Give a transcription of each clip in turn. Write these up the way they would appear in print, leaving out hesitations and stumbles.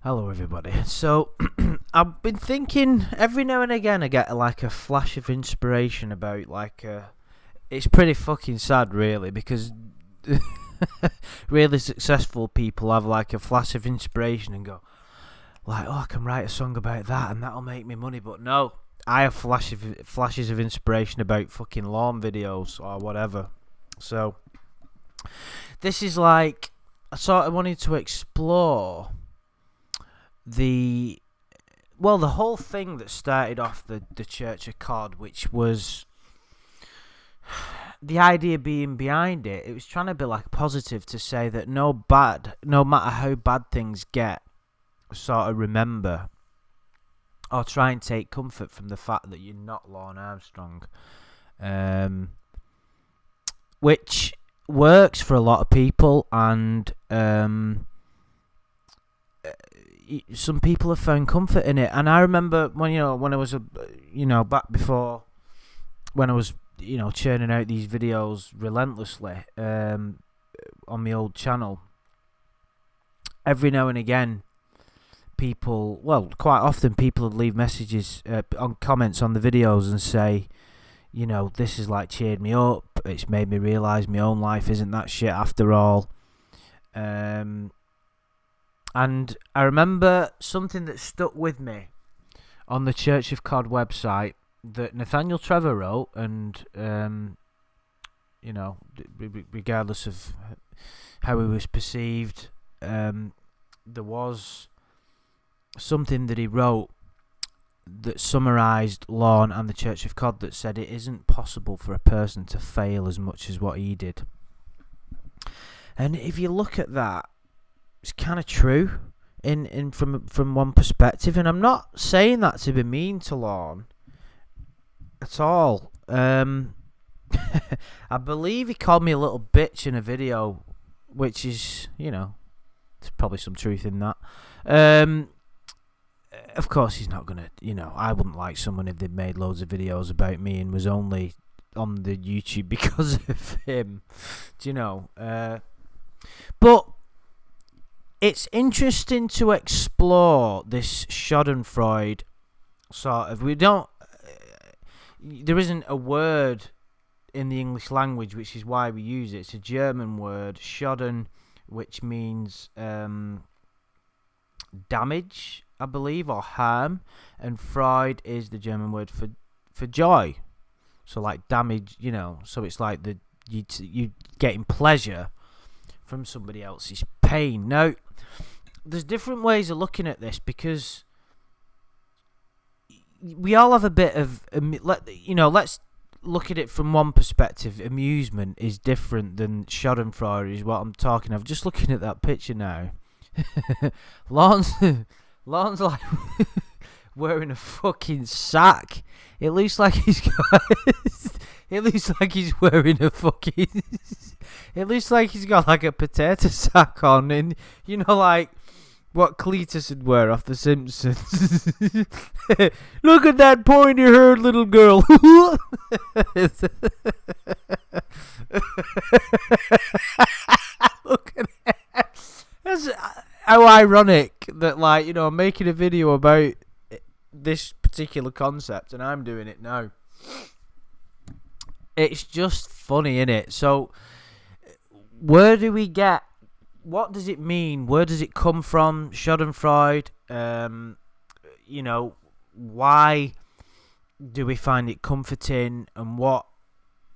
Hello, everybody. So, I've been thinking every now and again I get like a flash of inspiration about it's pretty fucking sad, really, because really successful people have like a flash of inspiration and go like, "Oh, I can write a song about that and that'll make me money." But no, I have flashes of inspiration about fucking lawn videos or whatever. So, this is like I sort of wanted to explore the the whole thing that started off the Church of COD, which was the idea being behind it. It was trying to be like positive to say that no matter how bad things get, sort of remember or try and take comfort from the fact that you're not Lorne Armstrong, which works for a lot of people, and some people have found comfort in it. And I remember when I was back before, when I was churning out these videos relentlessly on my old channel. Every now and again, quite often people would leave messages on comments on the videos and say, this has like cheered me up. It's made me realise my own life isn't that shit after all. And I remember something that stuck with me on the Church of COD website that Nathaniel Trevor wrote, and regardless of how he was perceived, there was something that he wrote that summarised Lorne and the Church of COD that said it isn't possible for a person to fail as much as what he did. And if you look at that, it's kind of true in from one perspective, and I'm not saying that to be mean to Lorne at all. I believe he called me a little bitch in a video, which is, there's probably some truth in that. Of course, he's not gonna, I wouldn't like someone if they'd made loads of videos about me and was only on the YouTube because of him. Do you know? But it's interesting to explore this Schadenfreude sort of. There isn't a word in the English language, which is why we use it. It's a German word, Schaden, which means damage, I believe, or harm, and Freude is the German word for joy. So like damage, so it's like you getting pleasure from somebody else's pain. Now, there's different ways of looking at this, because we all have a bit of, let's look at it from one perspective. Amusement is different than Schadenfreude is what I'm talking of. Just looking at that picture now, Lorne's like wearing a fucking sack. It looks like he's got. It looks like he's wearing a fucking. It looks like he's got like a potato sack on, and like what Cletus would wear off The Simpsons. Look at that pointy-haired little girl. Look at that. That's how ironic that, I'm making a video about this particular concept and I'm doing it now. It's just funny, innit? So, where do we get? What does it mean? Where does it come from? Schadenfreude. Why do we find it comforting, and what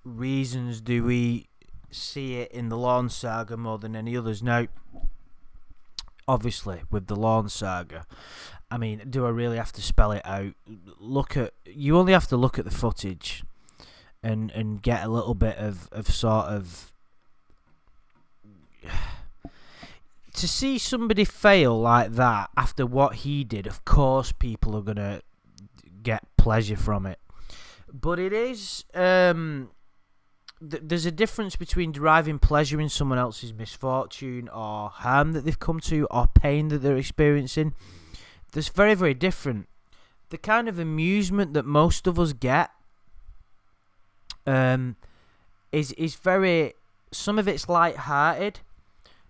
reasons do we see it in the Lorne saga more than any others? Now, obviously, with the Lorne saga, I mean, do I really have to spell it out? You only have to look at the footage and get a little bit of sort of. To see somebody fail like that after what he did, of course people are going to get pleasure from it. But it is... there's a difference between deriving pleasure in someone else's misfortune or harm that they've come to or pain that they're experiencing. There's very, very different. The kind of amusement that most of us get is very... Some of it's light-hearted,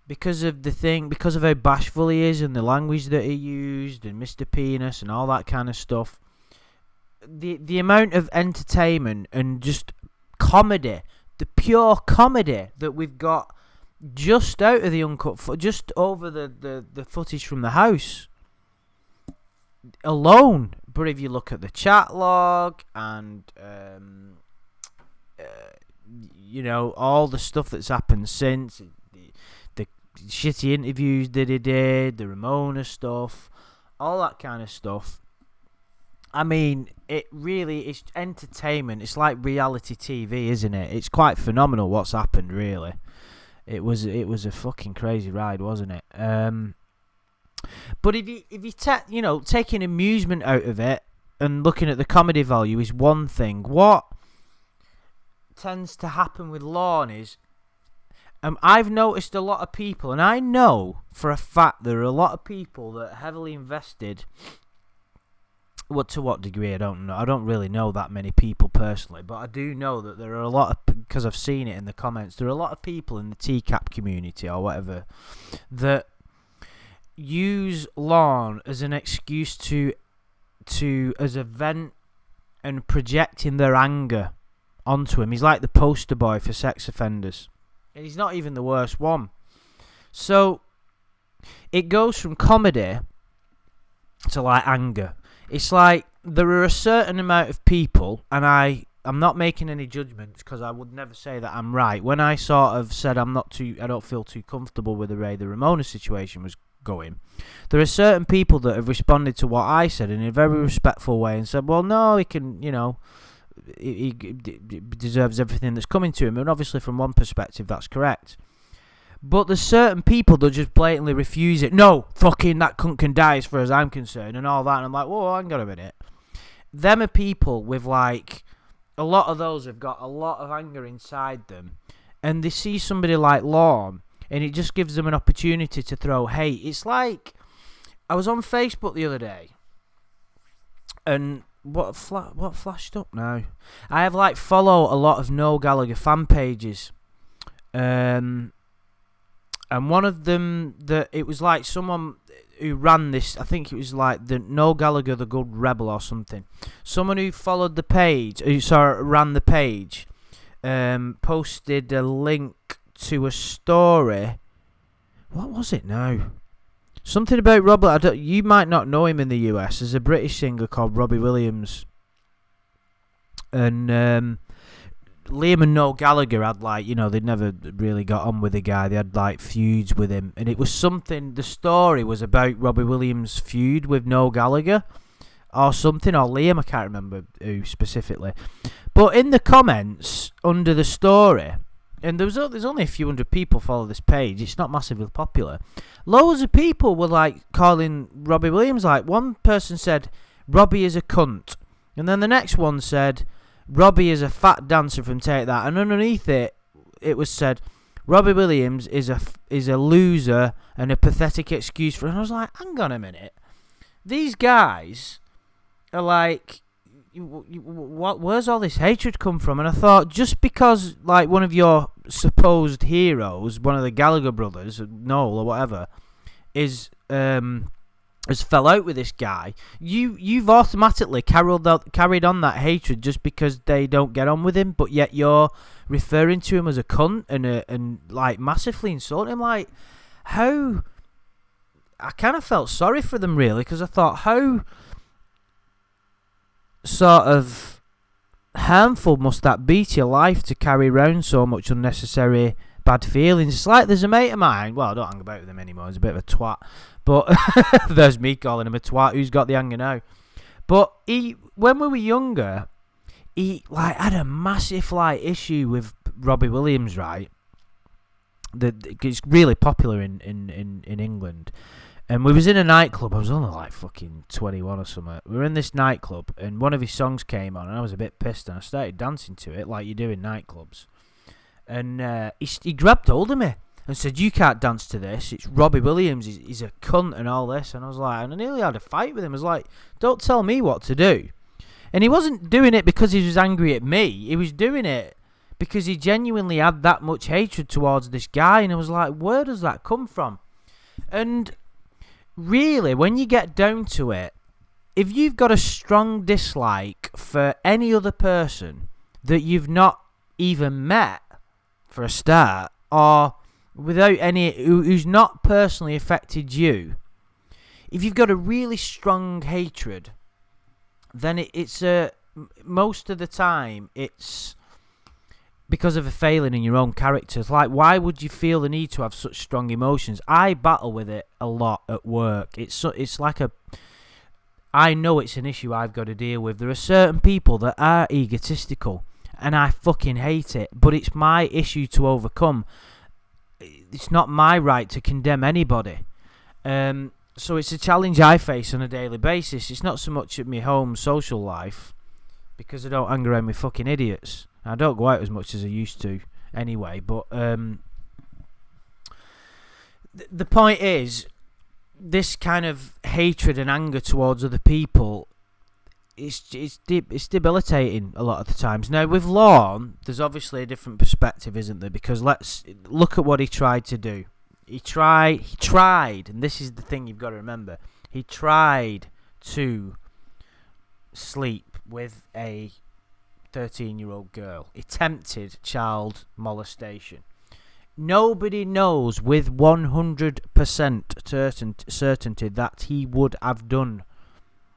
because of how bashful he is and the language that he used and Mr. Penis and all that kind of stuff. The amount of entertainment and just comedy, the pure comedy that we've got just out of the uncut, just over the footage from the house alone. But if you look at the chat log and all the stuff that's happened since, the shitty interviews that he did, the Ramona stuff, all that kind of stuff. I mean, it's entertainment. It's like reality TV, isn't it? It's quite phenomenal what's happened, really. It was a fucking crazy ride, wasn't it? But if you taking amusement out of it and looking at the comedy value is one thing. What tends to happen with Lorne is, I've noticed a lot of people, and I know for a fact there are a lot of people that are heavily invested. Well, to what degree, I don't know. I don't really know that many people personally, but I do know that there are a lot of, because I've seen it in the comments, there are a lot of people in the TCAP community or whatever that use Lorne as an excuse as a vent and projecting their anger onto him. He's like the poster boy for sex offenders, and he's not even the worst one. So it goes from comedy to like anger. It's like there are a certain amount of people, and I'm not making any judgments because I would never say that I'm right. When I sort of said I don't feel too comfortable with the way the Ramona situation was going, there are certain people that have responded to what I said in a very respectful way and said, well, no, he can, he deserves everything that's coming to him. And obviously from one perspective, that's correct. But there's certain people that just blatantly refuse it. No, fucking that cunt can die as far as I'm concerned and all that. And I'm like, whoa, hang on a minute. Them are people with like, a lot of those have got a lot of anger inside them. And they see somebody like Lorne, and it just gives them an opportunity to throw hate. It's like, I was on Facebook the other day, and what flashed up now? I have like follow a lot of Noel Gallagher fan pages. And one of them, it was like someone who ran this, I think it was like the Noel Gallagher, the Good Rebel or something. Someone who followed the page, ran the page, posted a link to a story. What was it now? Something about Robert. You might not know him in the US. There's a British singer called Robbie Williams. And Liam and Noel Gallagher had they'd never really got on with the guy. They had like feuds with him, and it was something. The story was about Robbie Williams' feud with Noel Gallagher, or something, or Liam. I can't remember who specifically. But in the comments under the story, and there's only a few hundred people follow this page. It's not massively popular. Loads of people were like calling Robbie Williams. Like one person said, "Robbie is a cunt," and then the next one said, Robbie is a fat dancer from Take That, and underneath it was said, Robbie Williams is a loser and a pathetic excuse for. And I was like, hang on a minute, these guys are like, where's all this hatred come from? And I thought, just because like one of your supposed heroes, one of the Gallagher brothers, Noel or whatever, has fell out with this guy, you've automatically carried on that hatred just because they don't get on with him, but yet you're referring to him as a cunt and like massively insulting him. Like, how? I kind of felt sorry for them really, because I thought, how sort of harmful must that be to your life to carry around so much unnecessary bad feelings? It's like there's a mate of mine, well, I don't hang about with him anymore, he's a bit of a twat, but there's me calling him a twat, who's got the anger now. But when we were younger, he like had a massive like issue with Robbie Williams, right? It's really popular in England. And we was in a nightclub. I was only like fucking 21 or something. We were in this nightclub, and one of his songs came on, and I was a bit pissed, and I started dancing to it like you do in nightclubs. And he grabbed hold of me and said, "You can't dance to this. It's Robbie Williams. He's a cunt and all this." And I was like, and I nearly had a fight with him. I was like, "Don't tell me what to do." And he wasn't doing it because he was angry at me. He was doing it because he genuinely had that much hatred towards this guy, and I was like, where does that come from? And really, when you get down to it, if you've got a strong dislike for any other person that you've not even met, for a start, or without who's not personally affected you, if you've got a really strong hatred, then it's most of the time it's because of a failing in your own character. Like, why would you feel the need to have such strong emotions? I battle with it a lot at work. It's like I know it's an issue I've got to deal with. There are certain people that are egotistical, and I fucking hate it, but it's my issue to overcome. It's not my right to condemn anybody. So it's a challenge I face on a daily basis. It's not so much at my home social life, because I don't hang around with fucking idiots. I don't go out as much as I used to anyway, but the point is, this kind of hatred and anger towards other people, it's debilitating a lot of the times. Now, with Lorne, there's obviously a different perspective, isn't there? Because let's look at what he tried to do. He tried, and this is the thing you've got to remember, he tried to sleep with a 13-year-old girl. He attempted child molestation. Nobody knows with 100% certainty that he would have done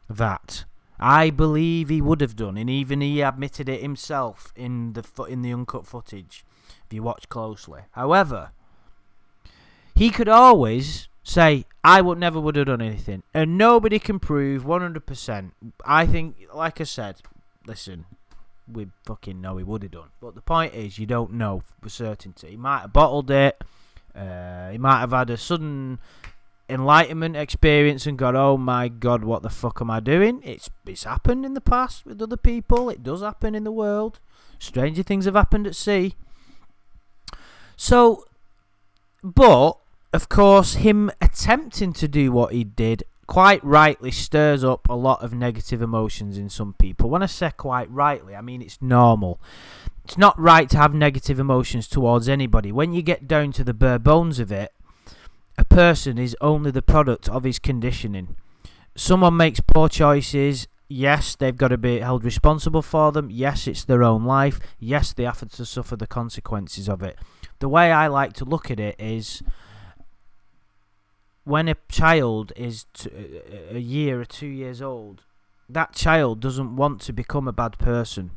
that. I believe he would have done, and even he admitted it himself in the uncut footage, if you watch closely. However, he could always say, I never would have done anything, and nobody can prove 100%. I think, like I said, listen, we fucking know he would have done. But the point is, you don't know for certainty. He might have bottled it. He might have had a sudden enlightenment experience and got, oh my God, what the fuck am I doing? It's happened in the past with other people. It does happen in the world. Stranger things have happened at sea. So, but, of course, him attempting to do what he did quite rightly stirs up a lot of negative emotions in some people. When I say quite rightly, I mean it's normal. It's not right to have negative emotions towards anybody. When you get down to the bare bones of it, a person is only the product of his conditioning. Someone makes poor choices. Yes, they've got to be held responsible for them. Yes, it's their own life. Yes, they have to suffer the consequences of it. The way I like to look at it is, when a child is a year or 2 years old, that child doesn't want to become a bad person.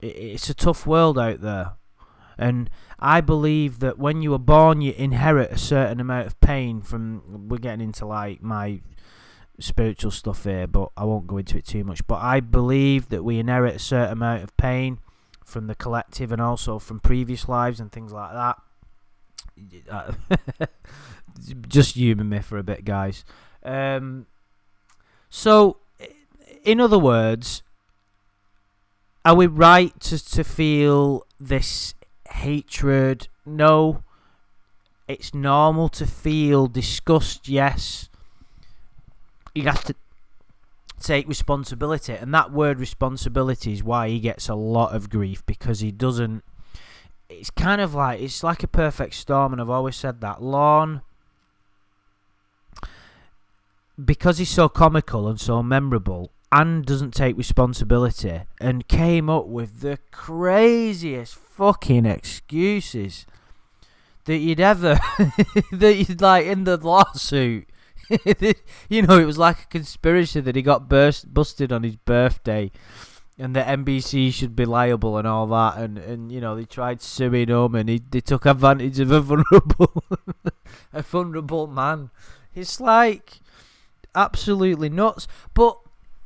It's a tough world out there. And I believe that when you are born, you inherit a certain amount of pain from... We're getting into like my spiritual stuff here, but I won't go into it too much. But I believe that we inherit a certain amount of pain from the collective and also from previous lives and things like that. Just humour me for a bit, guys. So, in other words, are we right to feel this hatred? No. It's normal to feel disgust, yes. You have to take responsibility, and that word responsibility is why he gets a lot of grief, because he doesn't... It's kind of like, it's like a perfect storm, and I've always said that. Lorne, because he's so comical and so memorable, and doesn't take responsibility, and came up with the craziest fucking excuses that you'd ever... that you'd like in the lawsuit. You know, it was like a conspiracy that he got busted on his birthday, and that NBC should be liable and all that, and you know, they tried suing him, and they took advantage of a vulnerable man. It's like absolutely nuts. But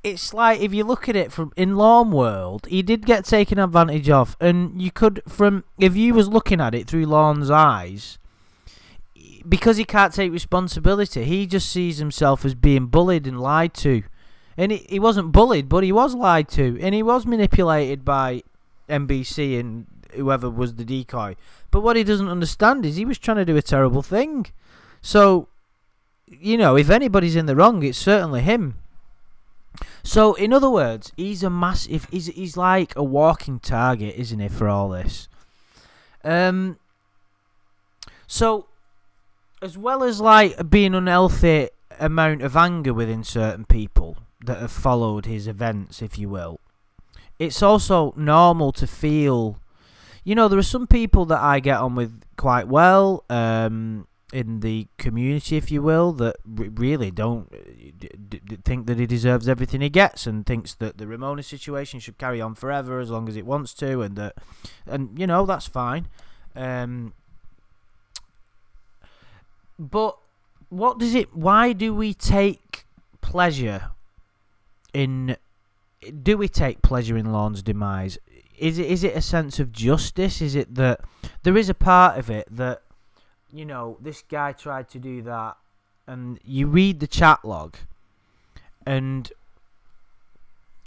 it's like, if you look at it from in Lorne world, he did get taken advantage of, and you could, from if you was looking at it through Lorne's eyes, because he can't take responsibility, he just sees himself as being bullied and lied to. And he wasn't bullied, but he was lied to, and he was manipulated by NBC and whoever was the decoy. But what he doesn't understand is he was trying to do a terrible thing. So, you know, if anybody's in the wrong, it's certainly him. So, in other words, he's a massive. He's like a walking target, isn't he, for all this? So, as well as like being unhealthy amount of anger within certain people that have followed his events, if you will, it's also normal to feel. There are some people that I get on with quite well in the community, if you will, that really don't think that he deserves everything he gets, and thinks that the Ramona situation should carry on forever as long as it wants to, and that's fine. But why do we take pleasure in? Do we take pleasure in Lorne's demise? Is it a sense of justice? Is it that there is a part of it that, this guy tried to do that, and you read the chat log, and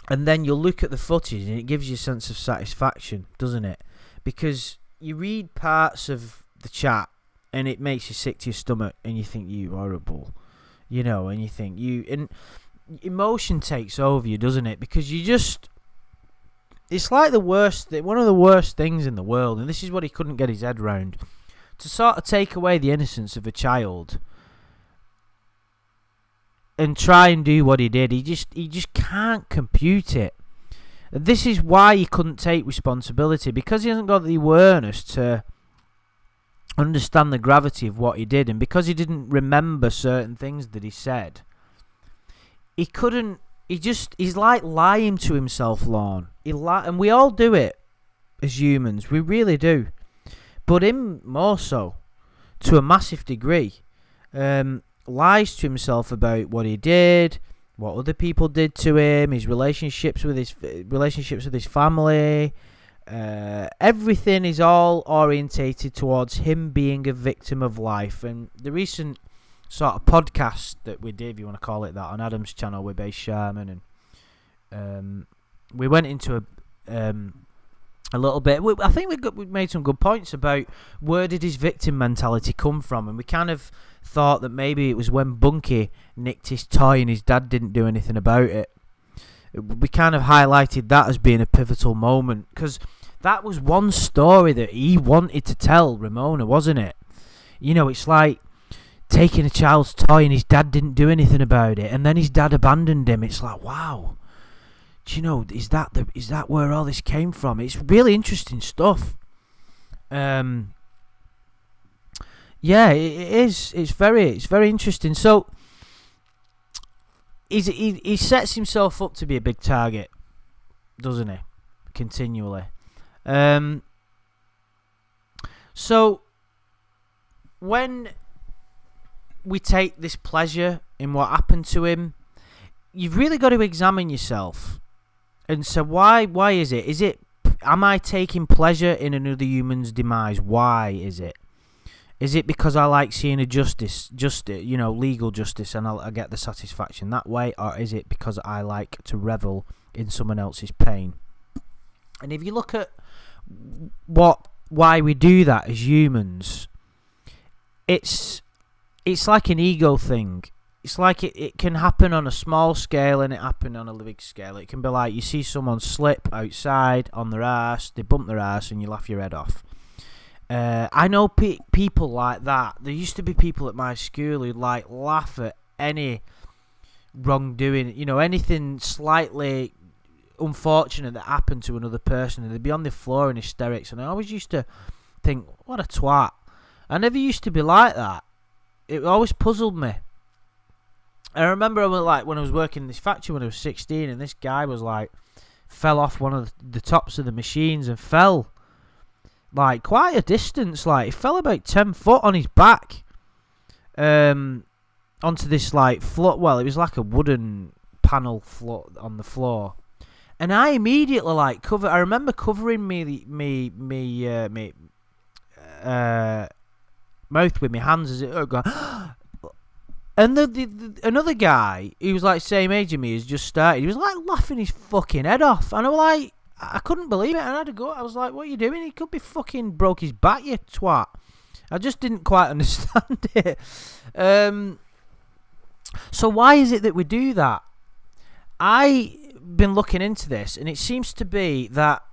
then you look at the footage, and it gives you a sense of satisfaction, doesn't it? Because you read parts of the chat, and it makes you sick to your stomach, and you think, you horrible, and you think, and emotion takes over you, doesn't it? Because it's like one of the worst things in the world, and this is what he couldn't get his head round. To sort of take away the innocence of a child and try and do what he did, he just can't compute it. And this is why he couldn't take responsibility, because he hasn't got the awareness to understand the gravity of what he did, and because he didn't remember certain things that he said, he couldn't. He's like lying to himself, Lorne. And we all do it as humans. We really do. But him more so, to a massive degree. Lies to himself about what he did, what other people did to him, his relationships with his family. Everything is all orientated towards him being a victim of life. And the recent sort of podcast that we did, if you want to call it that, on Adam's channel with Base Sharman, and we went into a little bit. I think we made some good points about where did his victim mentality come from, and we kind of thought that maybe it was when Bunky nicked his toy and his dad didn't do anything about it. We kind of highlighted that as being a pivotal moment, because that was one story that he wanted to tell Ramona, wasn't it? It's like taking a child's toy and his dad didn't do anything about it, and then his dad abandoned him. It's like, wow, is that where all this came from? It's really interesting stuff. Yeah, it is. It's very interesting. So he sets himself up to be a big target, doesn't he? Continually. So when we take this pleasure in what happened to him, you've really got to examine yourself and say, why is it? Am I taking pleasure in another human's demise? Why is it? Is it because I like seeing a legal justice, and I get the satisfaction that way? Or is it because I like to revel in someone else's pain? And if you look at why we do that as humans, it's like an ego thing. It's like it can happen on a small scale and it happen on a big scale. It can be like you see someone slip outside on their ass, they bump their ass, and you laugh your head off. I know people like that. There used to be people at my school who'd like laugh at any wrongdoing, anything slightly unfortunate that happened to another person, and they'd be on the floor in hysterics. And I always used to think, what a twat. I never used to be like that. It always puzzled me. I remember when I was working in this factory when I was 16, and this guy was fell off one of the tops of the machines and fell quite a distance. He fell about 10 foot on his back onto this floor. Well, it was like a wooden panel floor on the floor, and I immediately I remember covering me mouth with my hands as it going. And another guy, he was same age as me, has just started. He was laughing his fucking head off, and I was I couldn't believe it. And I had to go. I was like, "What are you doing? He could be fucking broke his back, you twat." I just didn't quite understand it. So why is it that we do that? I've been looking into this, and it seems to be that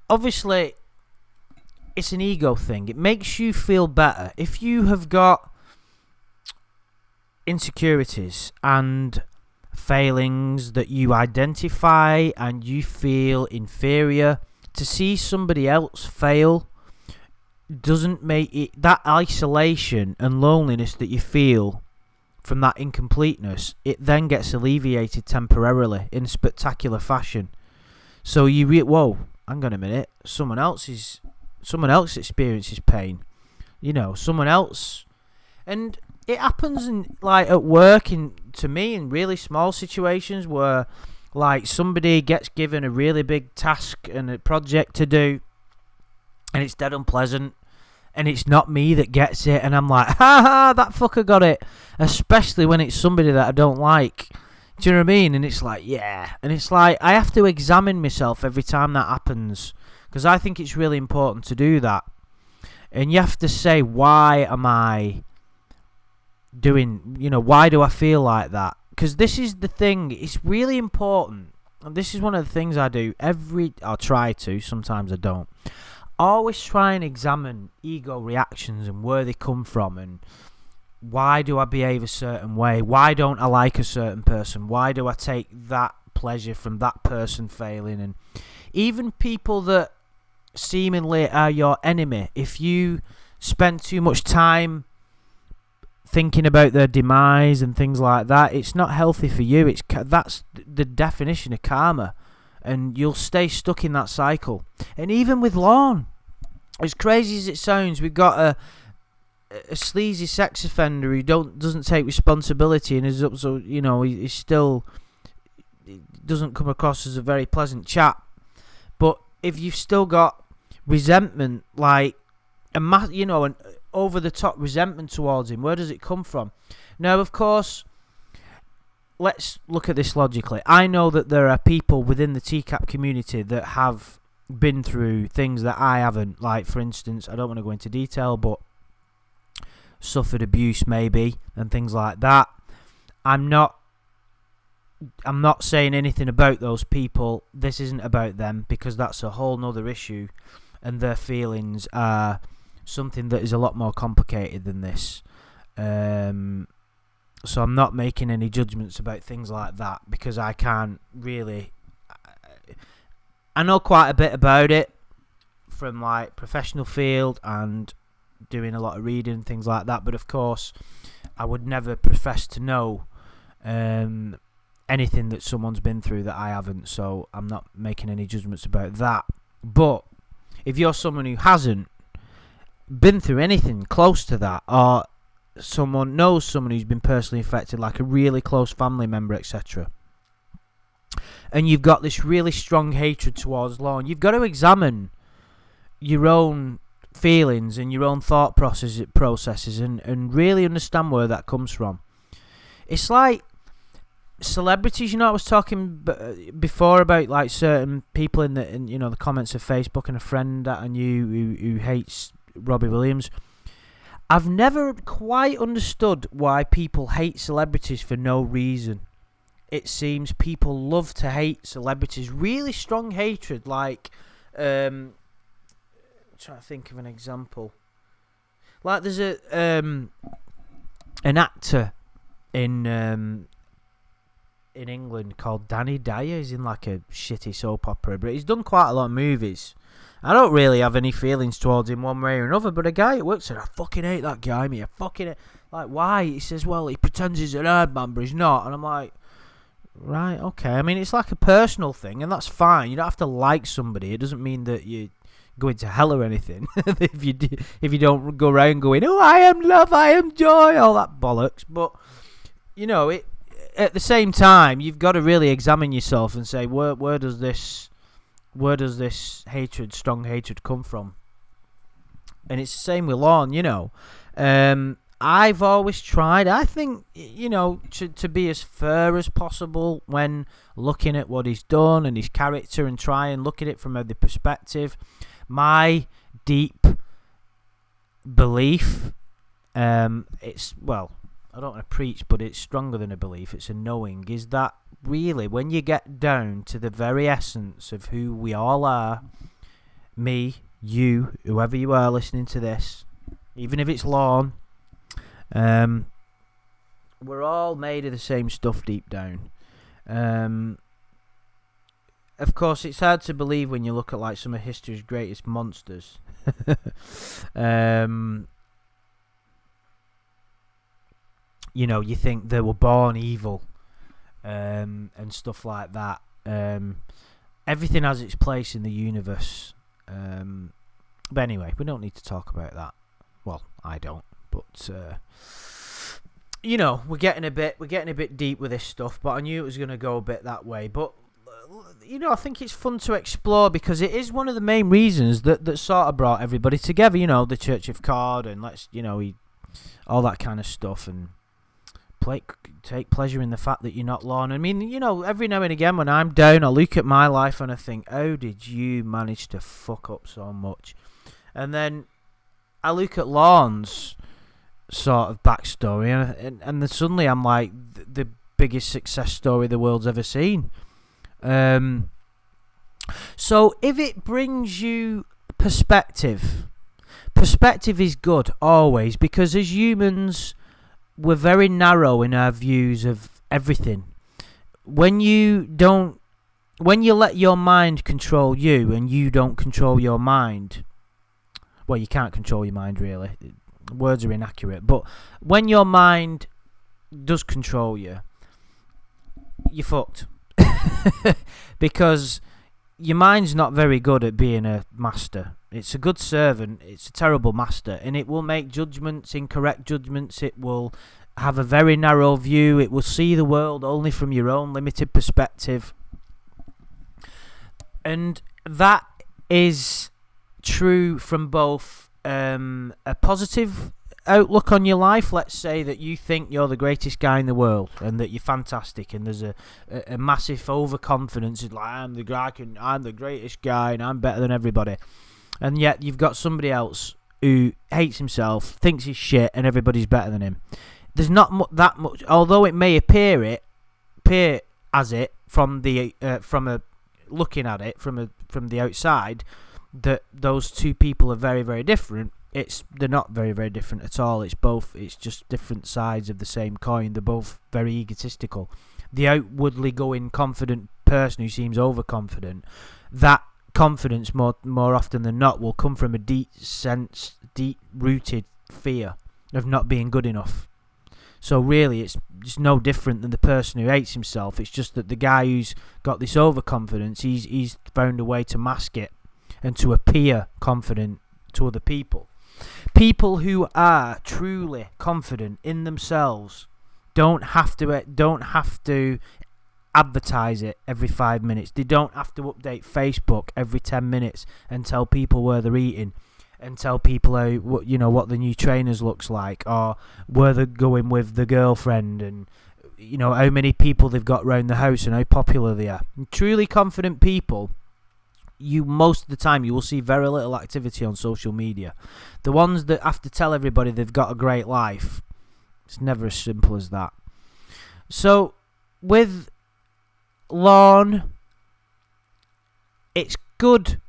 obviously it's an ego thing. It makes you feel better if you have got insecurities and failings that you identify and you feel inferior. To see somebody else fail doesn't make it, that isolation and loneliness that you feel from that incompleteness, it then gets alleviated temporarily in spectacular fashion. So you whoa, hang on a minute, someone else experiences pain, someone else. And it happens at work, to me, in really small situations where somebody gets given a really big task and a project to do, and it's dead unpleasant, and it's not me that gets it, and I'm like, ha ha, that fucker got it. Especially when it's somebody that I don't like. Do you know what I mean? And it's like, yeah. And it's like, I have to examine myself every time that happens, because I think it's really important to do that. And you have to say, why am I doing, why do I feel like that? Because this is the thing, it's really important. And this is one of the things I do I try to, sometimes I don't. Always try and examine ego reactions and where they come from, and why do I behave a certain way? Why don't I like a certain person? Why do I take that pleasure from that person failing? And even people that seemingly are your enemy, if you spend too much time thinking about their demise and things like that, it's not healthy for you. That's the definition of karma, and you'll stay stuck in that cycle. And even with Lorne, as crazy as it sounds, we've got a sleazy sex offender who doesn't take responsibility and is also, he's still doesn't come across as a very pleasant chap. But if you've still got resentment, an over the top resentment towards him, where does it come from? Now, of course, let's look at this logically. I know that there are people within the TCAP community that have been through things that I haven't. Like, for instance, I don't want to go into detail, but suffered abuse maybe and things like that. I'm not saying anything about those people. This isn't about them, because that's a whole nother issue, and their feelings are something that is a lot more complicated than this. So I'm not making any judgments about things like that, because I can't really. I know quite a bit about it from professional field and doing a lot of reading and things like that, but of course I would never profess to know anything that someone's been through that I haven't, so I'm not making any judgments about that. But if you're someone who hasn't been through anything close to that, or someone knows someone who's been personally affected, like a really close family member, etc., and you've got this really strong hatred towards Lorne, you've got to examine your own feelings and your own thought processes and really understand where that comes from. It's like celebrities, I was talking before about certain people in the comments of Facebook, and a friend that I knew who hates Robbie Williams. I've never quite understood why people hate celebrities for no reason. It seems people love to hate celebrities, really strong hatred. I'm trying to think of an example. There's an actor in England called Danny Dyer. He's in a shitty soap opera, but he's done quite a lot of movies. I don't really have any feelings towards him one way or another, but a guy at work said, I fucking hate that guy, me. I fucking hate. Why? He says, well, he pretends he's an hard man, but he's not. And I'm like, right, okay. I mean, it's a personal thing, and that's fine. You don't have to like somebody. It doesn't mean that you go into hell or anything. if you don't go around going, oh, I am love, I am joy, all that bollocks. But at the same time, you've got to really examine yourself and say, where does this hatred, strong hatred, come from? And it's the same with Lorne. I've always tried, I think, to be as fair as possible when looking at what he's done and his character, and try and look at it from the perspective. My deep belief, I don't want to preach, but it's stronger than a belief, it's a knowing, is that really when you get down to the very essence of who we all are, me, you, whoever you are listening to this, even if it's Lorne, we're all made of the same stuff deep down. Of course, it's hard to believe when you look at like some of history's greatest monsters. You know, you think they were born evil, and stuff like that. Everything has its place in the universe. But anyway, we don't need to talk about that. Well, I don't. But you know, we're getting a bit deep with this stuff. But I knew it was going to go a bit that way. But you know, I think it's fun to explore because it is one of the main reasons that sort of brought everybody together. You know, the Church of Cord and all that kind of stuff, and take pleasure in the fact that you're not Lorne. I mean, you know, every now and again when I'm down, I look at my life and I think, how did you manage to fuck up so much? And then I look at Lorne's sort of backstory, and then suddenly I'm like, the biggest success story the world's ever seen. So if it brings you perspective is good always, because as humans, we're very narrow in our views of everything. When you let your mind control you and you don't control your mind, well, you can't control your mind really. Words are inaccurate. But when your mind does control you, you're fucked. Because your mind's not very good at being a master. It's a good servant, it's a terrible master, and it will make judgments, incorrect judgments. It will have a very narrow view. It will see the world only from your own limited perspective. And that is true from both a positive outlook on your life. Let's say that you think you're the greatest guy in the world and that you're fantastic, and there's a massive overconfidence. It's like, I'm the greatest guy and I'm better than everybody. And yet you've got somebody else who hates himself, thinks he's shit, and everybody's better than him. There's not that much, although it may appear as it from looking at it from the outside, that those two people are very, very different. They're not very, very different at all. It's just different sides of the same coin. They're both very egotistical. The outwardly going confident person who seems overconfident, that confidence more often than not will come from a deep-rooted fear of not being good enough. So really, it's just no different than the person who hates himself. It's just that the guy who's got this overconfidence, he's found a way to mask it and to appear confident to other people. People who are truly confident in themselves don't have to advertise it every 5 minutes. They don't have to update Facebook every 10 minutes and tell people where they're eating, and tell people what the new trainers looks like, or where they're going with the girlfriend, and how many people they've got around the house and how popular they are. And truly confident people, most of the time you will see very little activity on social media. The ones that have to tell everybody they've got a great life, it's never as simple as that. So with Lorne, it's good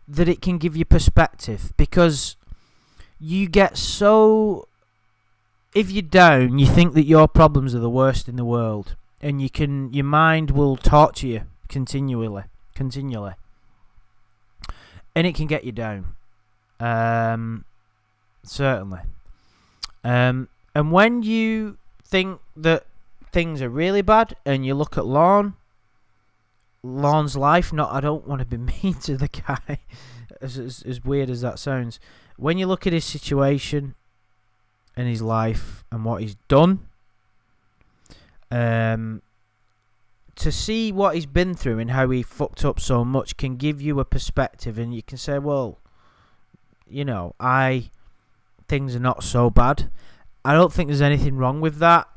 that it can give you perspective, because you get so, if you're down, you think that your problems are the worst in the world, and your mind will torture you continually, and it can get you down, certainly. And when you think that things are really bad, and you look at Lorne's life, I don't want to be mean to the guy, as weird as that sounds. When you look at his situation and his life and what he's done, to see what he's been through and how he fucked up so much can give you a perspective, and you can say, well, things are not so bad. I don't think there's anything wrong with that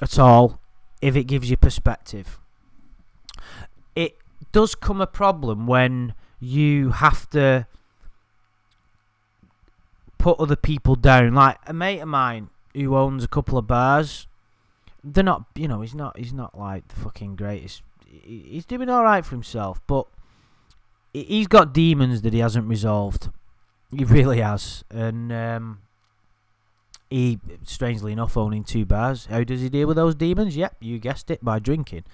at all, if it gives you perspective. It does come a problem when you have to put other people down. Like a mate of mine, who owns a couple of bars. They're not, he's not like the fucking greatest. He's doing all right for himself, but he's got demons that he hasn't resolved. He really has. And he, strangely enough, owning 2 bars. How does he deal with those demons? Yep, you guessed it, by drinking.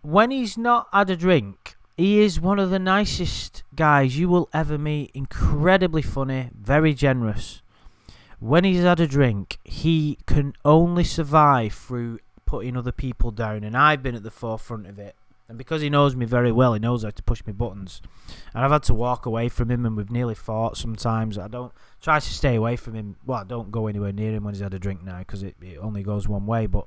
When he's not had a drink, he is one of the nicest guys you will ever meet. Incredibly funny, very generous. When he's had a drink, he can only survive through putting other people down, and I've been at the forefront of it. And because he knows me very well, he knows how to push my buttons. And I've had to walk away from him, and we've nearly fought sometimes. I don't try to stay away from him. Well, I don't go anywhere near him when he's had a drink now, because it only goes one way. But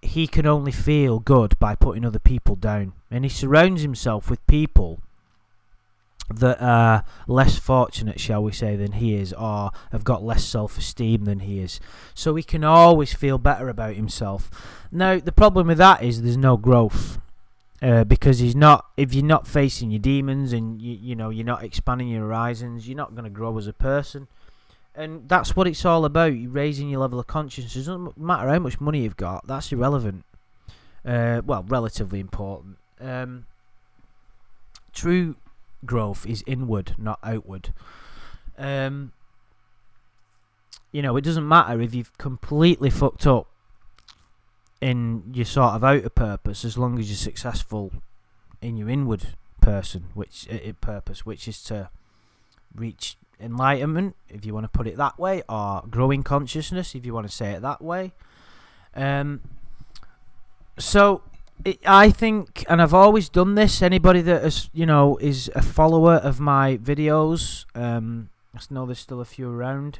he can only feel good by putting other people down. And he surrounds himself with people that are less fortunate, shall we say, than he is, or have got less self-esteem than he is. So he can always feel better about himself. Now, the problem with that is there's no growth. Because if you're not facing your demons and you're not expanding your horizons, you're not going to grow as a person. And that's what it's all about. You're raising your level of consciousness. It doesn't matter how much money you've got. That's irrelevant. Well, relatively important. True growth is inward, not outward. It doesn't matter if you've completely fucked up in your sort of outer purpose, as long as you're successful in your inward purpose, which is to reach enlightenment, if you want to put it that way, or growing consciousness, if you want to say it that way. I think, and I've always done this, anybody that is a follower of my videos, I know there's still a few around,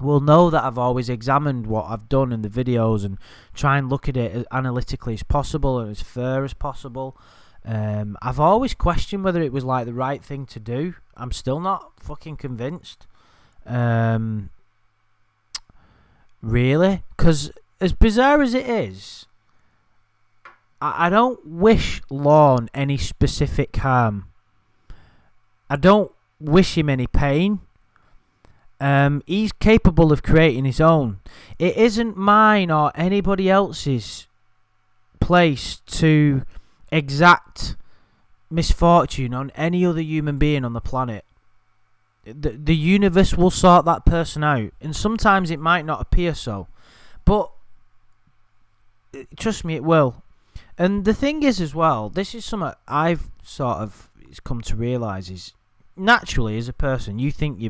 will know that I've always examined what I've done in the videos and try and look at it as analytically as possible and as fair as possible. I've always questioned whether it was like the right thing to do. I'm still not fucking convinced. Really? Because as bizarre as it is, I don't wish Lorne any specific harm. I don't wish him any pain. He's capable of creating his own. It isn't mine or anybody else's place to exact misfortune on any other human being on the planet. The universe will sort that person out, and sometimes it might not appear so, but trust me, it will. And the thing is as well, this is something I've sort of come to realise, is naturally as a person you think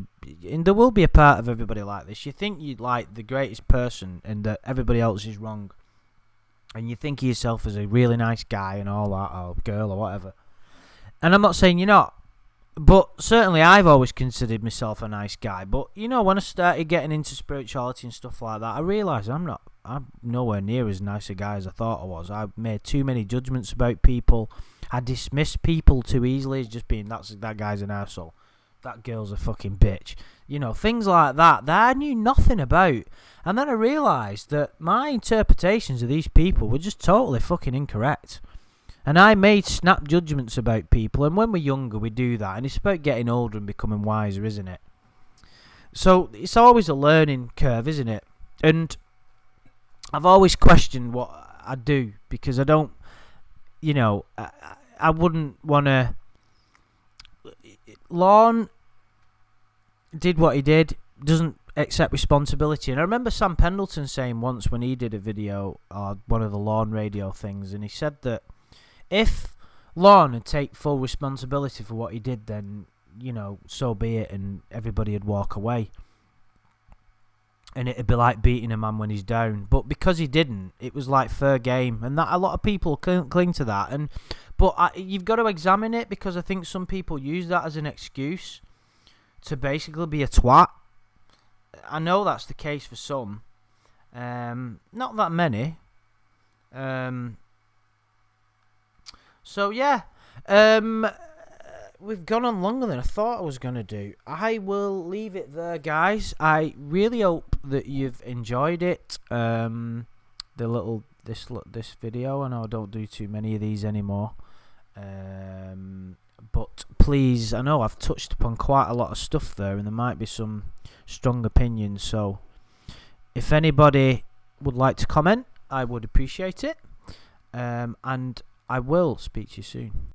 and there will be a part of everybody like this, you think you're like the greatest person and that everybody else is wrong, and you think of yourself as a really nice guy and all that, or girl or whatever. And I'm not saying you're not, but certainly I've always considered myself a nice guy. But when I started getting into spirituality and stuff like that, I realised I'm nowhere near as nice a guy as I thought I was. I made too many judgments about people. I dismissed people too easily as just being, that guy's an arsehole, that girl's a fucking bitch. Things like that I knew nothing about. And then I realised that my interpretations of these people were just totally fucking incorrect. And I made snap judgments about people. And when we're younger, we do that. And it's about getting older and becoming wiser, isn't it? So it's always a learning curve, isn't it? And I've always questioned what I do, because I don't, I wouldn't want to. Lorne did what he did, doesn't accept responsibility. And I remember Sam Pendleton saying once when he did a video, or one of the Lorne radio things, and he said that if Lorne would take full responsibility for what he did, then, so be it, and everybody would walk away. And it'd be like beating a man when he's down. But because he didn't, it was like fair game. And that a lot of people cling to that. But you've got to examine it, because I think some people use that as an excuse to basically be a twat. I know that's the case for some. Not that many. So, yeah. We've gone on longer than I thought I was going to do. I will leave it there, guys. I really hope that you've enjoyed it. This video. I know I don't do too many of these anymore. But I know I've touched upon quite a lot of stuff there, and there might be some strong opinions. So If anybody would like to comment, I would appreciate it. And I will speak to you soon.